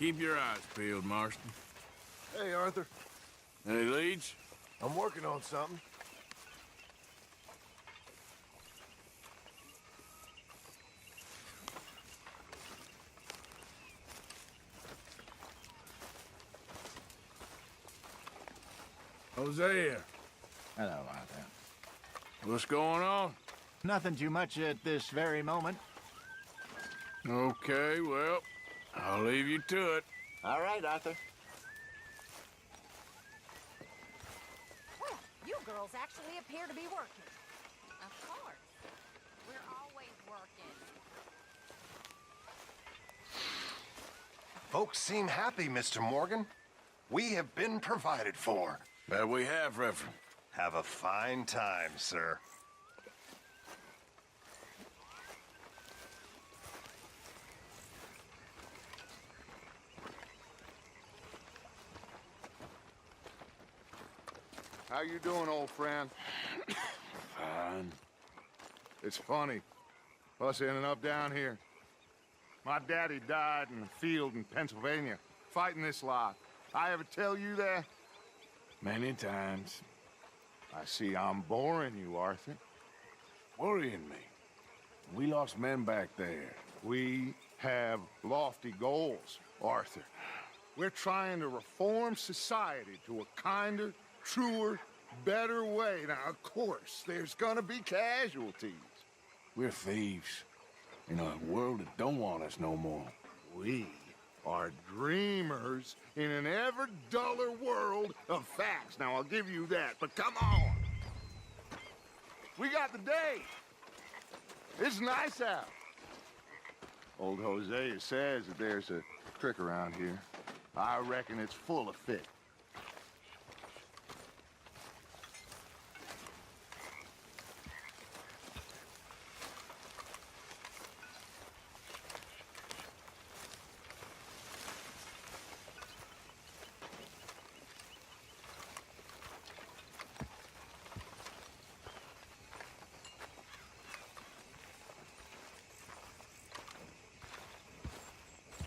Keep your eyes peeled, Marston. Hey, Arthur. Any leads? I'm working on something. Hosea, Hello, Arthur. what's going on? Nothing too much at this very moment. Okay, well, I'll leave you to it. All right, Arthur. Well, you girls actually appear to be working. Of course. We're always working. Folks seem happy, Mr. Morgan. We have been provided for. That we have, Reverend. Have a fine time, sir. How you doing, old friend? Fine. It's funny, us ending up down here. My daddy died in the field in Pennsylvania, fighting this lot. I ever tell you that? Many times. I see I'm boring you, Arthur. Worrying me. We lost men back there. We have lofty goals, Arthur. We're trying to reform society to a kinder, truer, better way. Now, of course, there's gonna be casualties. We're thieves. In a world that don't want us no more. We are dreamers in an ever duller world of facts. Now, I'll give you that, but come on. We got the day. It's nice out. Old Hosea says that there's a trick around here. I reckon it's full of fit.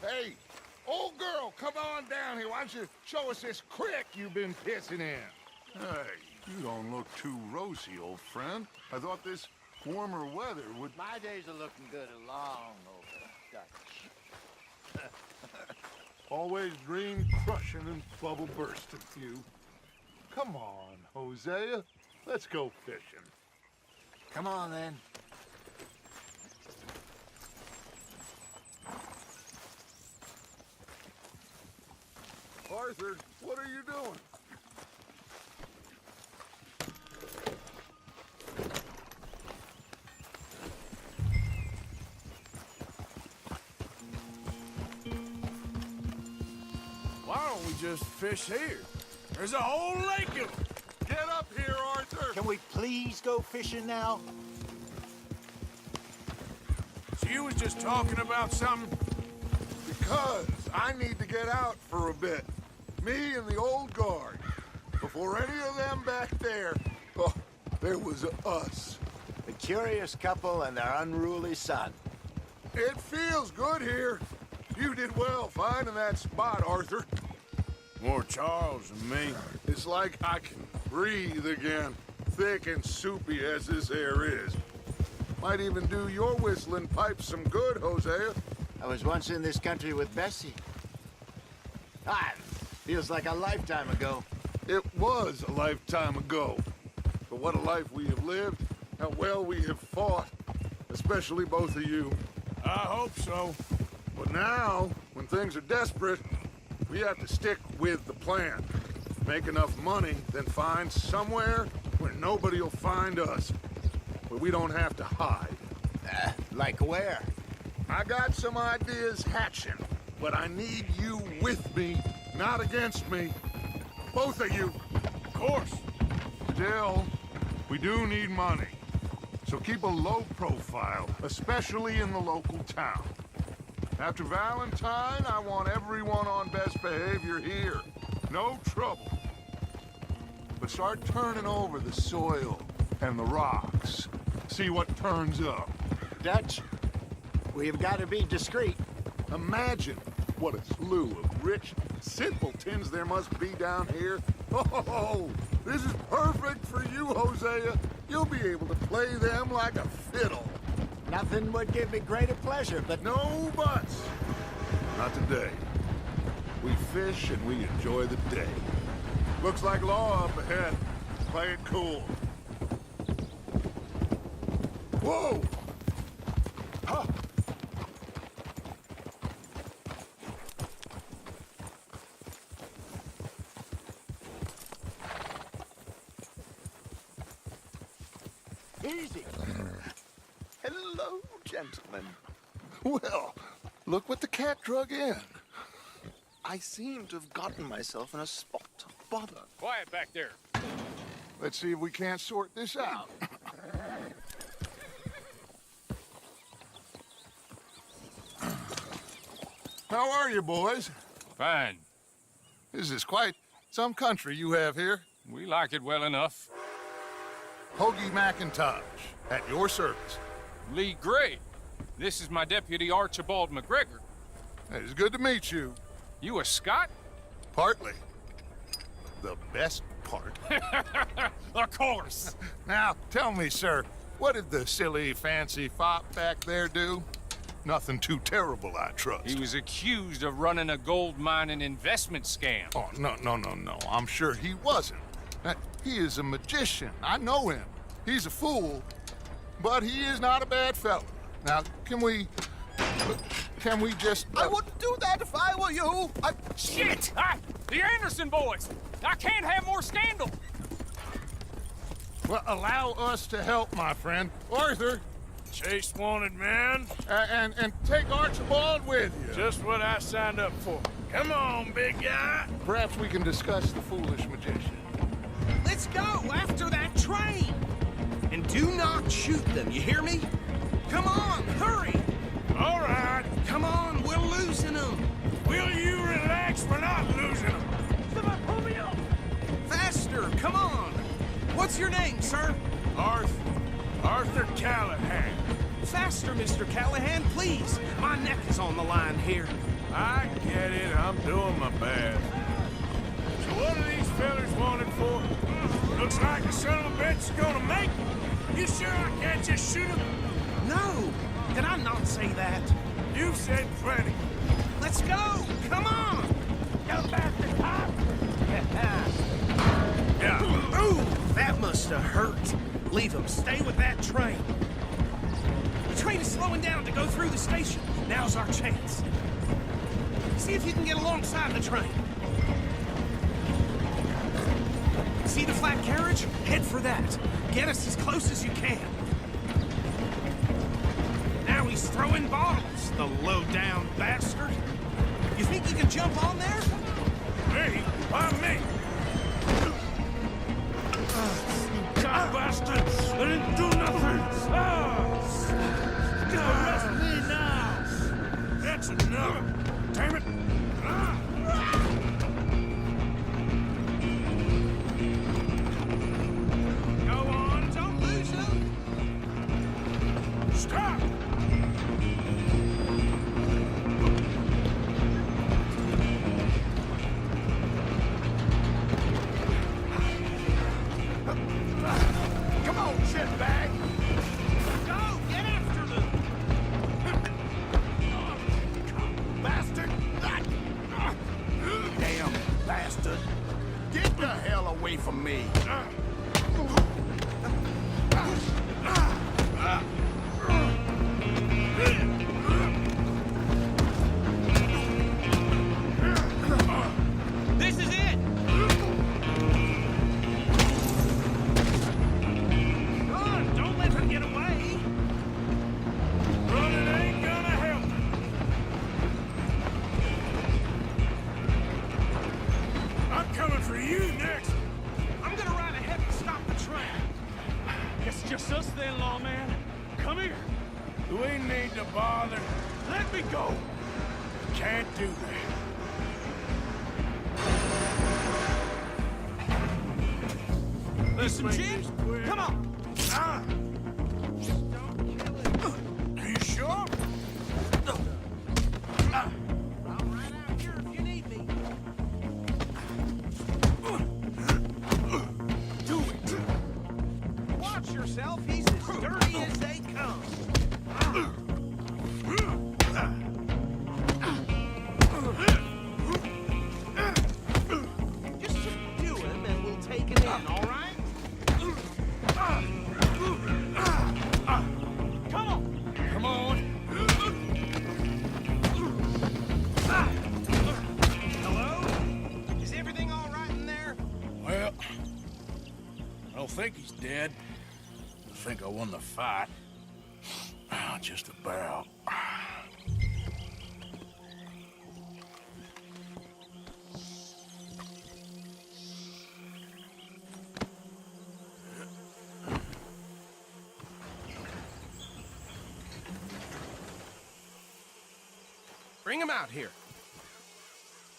Hey, old girl, come on down here. Why don't you show us this creek you've been pissing in? Hey, you don't look too rosy, old friend. I thought this warmer weather would... My days are looking good along over Dutch. Always dream crushing and bubble bursting, you. Come on, Hosea. Let's go fishing. Come on, then. Arthur, what are you doing? Why don't we just fish here? There's a whole lake of them. Get up here, Arthur! Can we please go fishing now? So you was just talking about something? Because I need to get out for a bit. Me and the old guard. Before any of them back there, oh, there was us. The curious couple and their unruly son. It feels good here. You did well finding that spot, Arthur. More Charles than me. It's like I can breathe again, thick and soupy as this air is. Might even do your whistling pipes some good, Hosea. I was once in this country with Bessie. Feels like a lifetime ago. It was a lifetime ago. But what a life we have lived, how well we have fought, especially both of you. I hope so. But now, when things are desperate, we have to stick with the plan. Make enough money, then find somewhere where nobody will find us. Where we don't have to hide. Like where? I got some ideas hatching, but I need you with me, not against me. Both of you. Of course. Still, we do need money. So keep a low profile, especially in the local town. After Valentine, I want everyone on best behavior here. No trouble. But start turning over the soil and the rocks. See what turns up. Dutch, we've got to be discreet. Imagine what a slew of rich simpletons there must be down here. Oh, this is perfect for you, Hosea. You'll be able to play them like a fiddle. Nothing would give me greater pleasure, but No buts. Not today. We fish and we enjoy the day. Looks like law up ahead. Play it cool. Whoa! Huh. easy. Hello, gentlemen. Well, look what the cat drug in. I seem to have gotten myself in a spot of bother. Quiet back there. Let's see if we can't sort this out. How are you, boys? Fine. This is quite some country you have here. We like it well enough. Hoagie McIntosh, at your service. Lee Gray. This is my deputy Archibald McGregor. It's good to meet you. You a Scot? Partly. The best part. Of course. Now, tell me, sir, what did the silly, fancy fop back there do? Nothing too terrible, I trust. He was accused of running a gold mining investment scam. Oh, no. I'm sure he wasn't. He is a magician. I know him. He's a fool, but he is not a bad fellow. Now, can we just... I wouldn't do that if I were you. Shit! The Anderson boys! I can't have more scandal! Well, allow us to help, my friend. Arthur, Chase wanted man. and take Archibald with you. Just what I signed up for. Come on, big guy. Perhaps we can discuss the foolish magician. Let's go after that train! And do not shoot them, you hear me? Come on, hurry! All right. Come on, we're losing them! Will you relax? We're not losing them. Pull me up! Faster, come on! What's your name, sir? Arthur Callahan. Faster, Mr. Callahan, please! My neck is on the line here. I get it. I'm doing my best. So what are these fellers wanted for? Looks like the son of a bitch is gonna make it. You sure I can't just shoot him? No! Did I not say that? You've said plenty. Let's go! Come on! Go back to top. Yeah. Ooh, that must have hurt. Leave him. Stay with that train. The train is slowing down to go through the station. Now's our chance. See if you can get alongside the train. See the flat carriage? Head for that. Get us as close as you can. Now he's throwing bottles, the low-down bastard. You think you can jump on there? Me? Why me? God bastard! I didn't do nothing! Arrest me now! That's enough! Damn it! Go on, don't lose him! Stop! Come on, shitbag! Go! Get after them! Bastard! Damn bastard. Get the hell away from me. This is it! Run! Don't let him get away! Running ain't gonna help. I'm coming for you next. I'm gonna ride ahead and stop the train. It's just us then, lawman. Come here. Do we need to bother? Let me go. Can't do that. Listen, Make Jim, this quick. come on! Ah! Are you sure? I'll ride don't think he's dead. I think I won the fight. Just about. Bring him out here.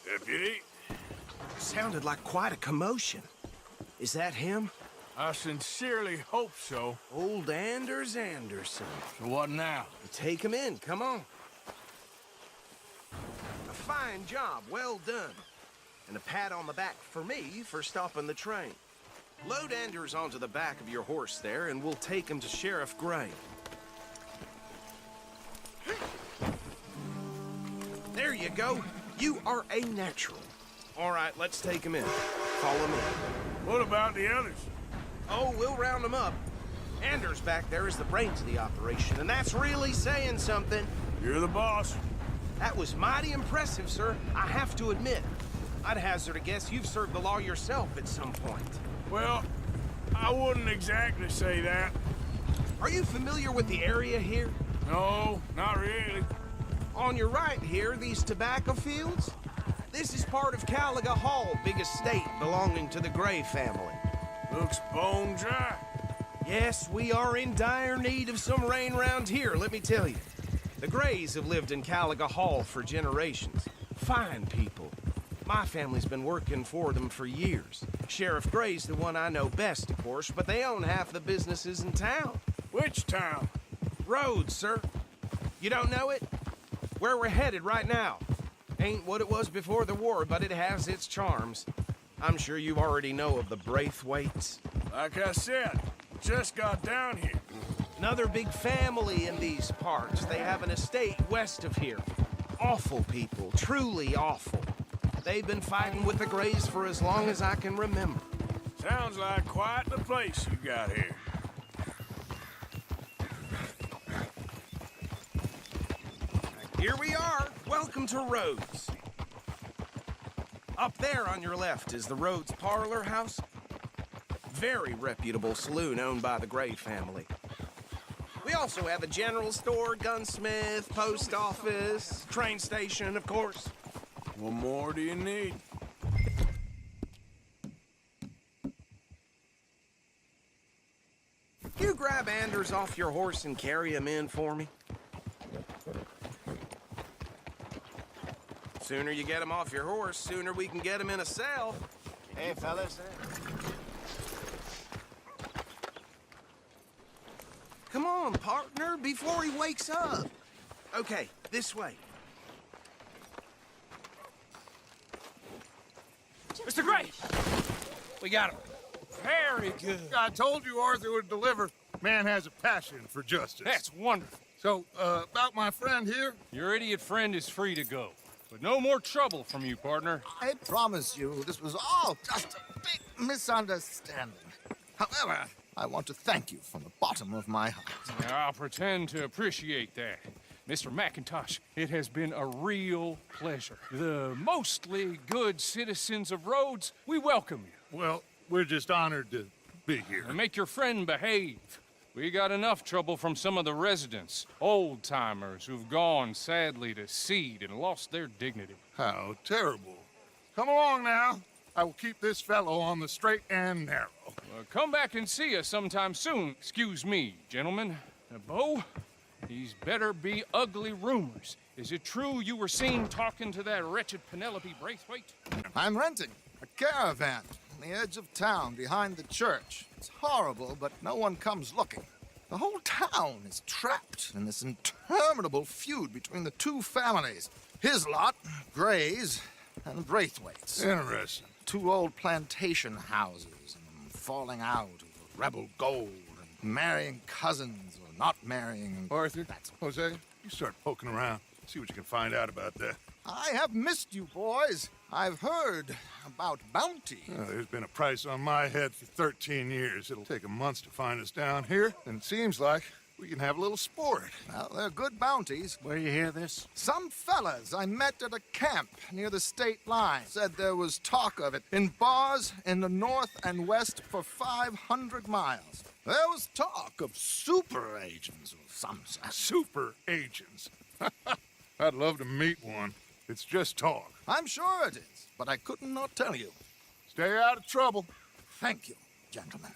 Deputy, Sounded like quite a commotion. Is that him? I sincerely hope so. Old Anders Anderson. So what now? Take him in, come on. A fine job, well done. And a pat on the back for me for stopping the train. Load Anders onto the back of your horse there, and we'll take him to Sheriff Gray. There you go. You are a natural. All right, let's take him in. Follow me. What about the others? Oh, we'll round them up. Anders back there is the brains of the operation, and that's really saying something. You're the boss. That was mighty impressive, sir. I have to admit. I'd hazard a guess you've served the law yourself at some point. Well, I wouldn't exactly say that. Are you familiar with the area here? No, not really. On your right here, these tobacco fields? This is part of Caliga Hall, big estate belonging to the Gray family. Looks bone dry. Yes, we are in dire need of some rain round here, let me tell you. The Grays have lived in Caliga Hall for generations. Fine people. My family's been working for them for years. Sheriff Gray's the one I know best, of course, but they own half the businesses in town. Which town? Rhodes, sir. You don't know it? Where we're headed right now. Ain't what it was before the war, but it has its charms. I'm sure you already know of the Braithwaites. Like I said, just got down here. Another big family in these parts. They have an estate west of here. Awful people, truly awful. They've been fighting with the Grays for as long as I can remember. Sounds like quite the place you got here. Here we are. Welcome to Rhodes. Up there on your left is the Rhodes Parlor House. Very reputable saloon owned by the Gray family. We also have a general store, gunsmith, post office, train station, of course. What more do you need? You grab Anders off your horse and carry him in for me. Sooner you get him off your horse, sooner we can get him in a cell. Hey, fellas. Come on, partner, before he wakes up. Okay, this way. Mr. Gray! We got him. Very good. I told you Arthur would deliver. Man has a passion for justice. That's wonderful. So, about my friend here? Your idiot friend is free to go. But no more trouble from you, partner. I promise you, this was all just a big misunderstanding. However, I want to thank you from the bottom of my heart. I'll pretend to appreciate that. Mr. McIntosh, it has been a real pleasure. The mostly good citizens of Rhodes, we welcome you. Well, we're just honored to be here. And make your friend behave. We got enough trouble from some of the residents, old-timers who've gone, sadly, to seed and lost their dignity. How terrible. Come along now. I will keep this fellow on the straight and narrow. Come back and see us sometime soon. Excuse me, gentlemen. Bo, these better be ugly rumors. Is it true you were seen talking to that wretched Penelope Braithwaite? I'm renting a caravan on the edge of town behind the church. It's horrible, but no one comes looking. The whole town is trapped in this interminable feud between the two families. His lot, Gray's, and Braithwaite's. Interesting. Two old plantation houses, and falling out over rebel gold, and marrying cousins or not marrying. Arthur, Jose, you start poking around. See what you can find out about that. I have missed you, boys. I've heard about bounty. There's been a price on my head for 13 years. It'll take a month to find us down here, and it seems like We can have a little sport. Well, they're good bounties. Where you hear this? Some fellas I met at a camp near the state line said there was talk of it in bars in the north and west for 500 miles. There was talk of super agents or some such. Super agents. I'd love to meet one. It's just talk. I'm sure it is, but I couldn't not tell you. Stay out of trouble. Thank you, gentlemen.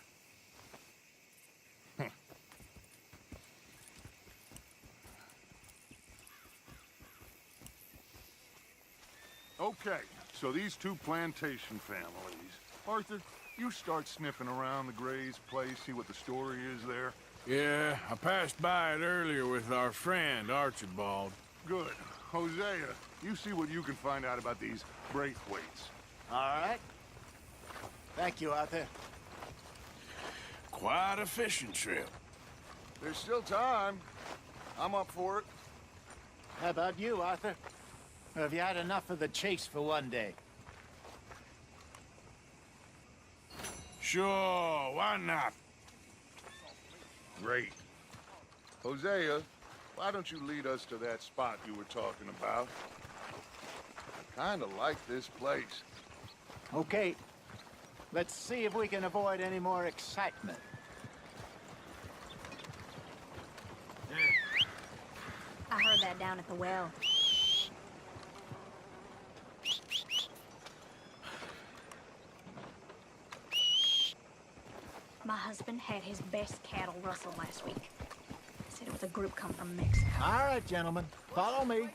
Okay, so these two plantation families. Arthur, you start sniffing around the Gray's place, see what the story is there. Yeah, I passed by it earlier with our friend, Archibald. Good. Hosea, you see what you can find out about these Braithwaites. All right. Thank you, Arthur. Quite a fishing trip. There's still time. I'm up for it. How about you, Arthur? Or have you had enough of the chase for one day? Sure, why not? Great. Hosea, why don't you lead us to that spot you were talking about? I kinda like this place. Okay. Let's see if we can avoid any more excitement. I heard that down at the well. My husband had his best cattle rustled last week. He said it was a group come from Mexico. All right, gentlemen. Follow me.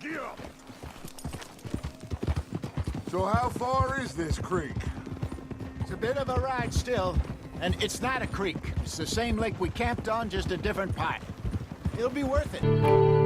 Get up! So how far is this creek? It's a bit of a ride still, and it's not a creek. It's the same lake we camped on, just a different part. It'll be worth it.